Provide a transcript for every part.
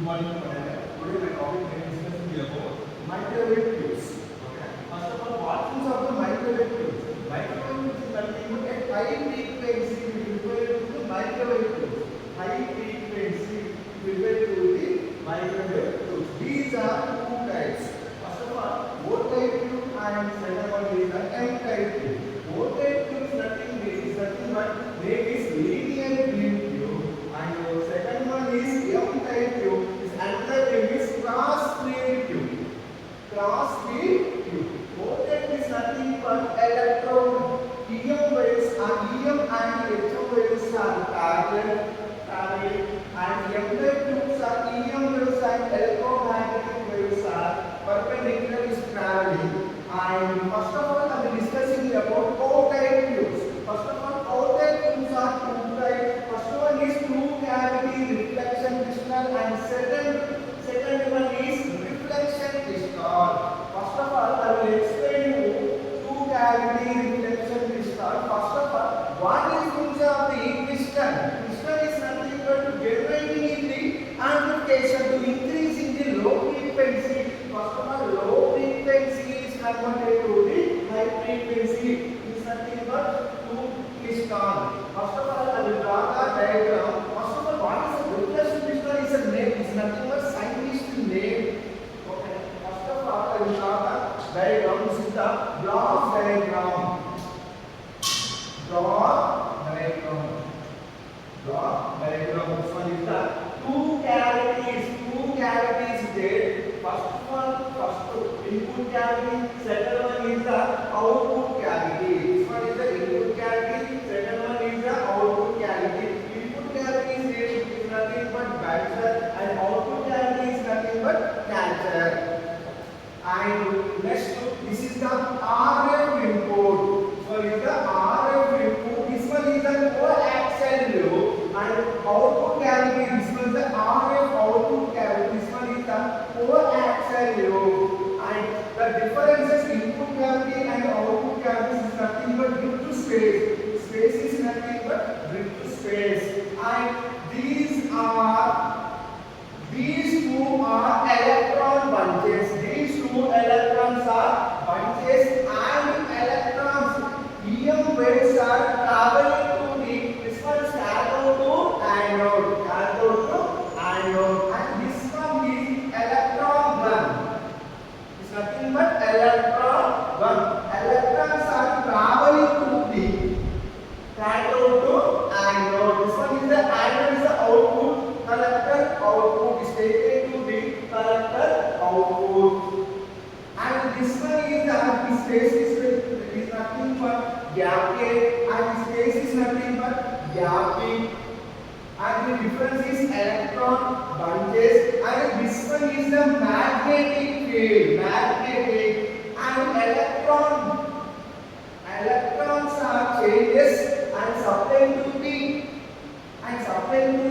morning. Today my topic is discussing about microwave tubes. Okay. First of all, what is of the microwave tubes? Microwave tubes is nothing but a high frequency referred to the microwave tubes. High frequency referred to the microwave tubes. These are two types. First of all, O-type tube and second one is the M-type tube. O-type tube is nothing but name is linear beam tube, and second one is M-type tube. Is another name is cross feed tube. Cross feed tube. O-type is nothing but electron EM waves and EM and HM waves are parallel, and M-type tubes are EM waves and electromagnetic waves are perpendicular is traveling. And first of all, I am discussing about O-type tubes. First of all, O-type tubes are two types. First one is two cavity reflection crystal, and second one is reflection crystal. First of all, I will explain you two cavity reflection crystal. First of all, what is means of the crystal? Crystal is nothing but generating in the amplification to increase in the low frequency. First of all, low frequency is converted to the high frequency. It is nothing but two crystal. First of all, I will draw the diagram. First of all, what is a reflection crystal? Is a name. It is nothing but scientist name. Okay. First of all, I will draw the diagram. This is the block diagram. Block diagram. This one is the two cavities there. First input cavity, second one is the output cavity. This one is the input cavity, second one is the output cavity. Input cavity is nothing but bachelor, and output cavity is nothing but cancer. And next, this is the RF input. So is the RF input. This one is the coaxial loop, and output cavity. This one is the RF output cavity. This one is the coaxial loop. And the differences input cavity and output cavity is nothing but drift to space. Space is nothing but drift to space. And these two are electron bunches. These two electrons are bunches, and electrons EM waves are traveling to the this one is cathode to anode, and this one is electron gun. It's nothing but electron gun. Electrons are traveling to the cathode to anode. This one is the anode is the output. Collector output is taken to the collector output. And this one is the space is nothing but gapping, and space is nothing but gapping. And the difference is electron bunches, and this one is the magnetic field. And electrons are changes and supplied to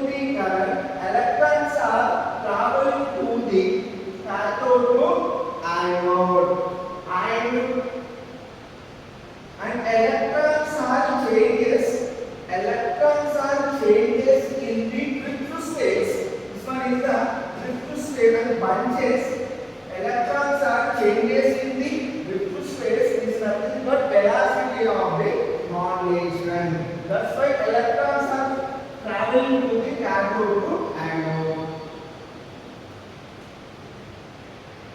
the current. Electrons are traveling to the cathode to anode, and electrons are changes in the drift to space. This one is the drift to space, and bunches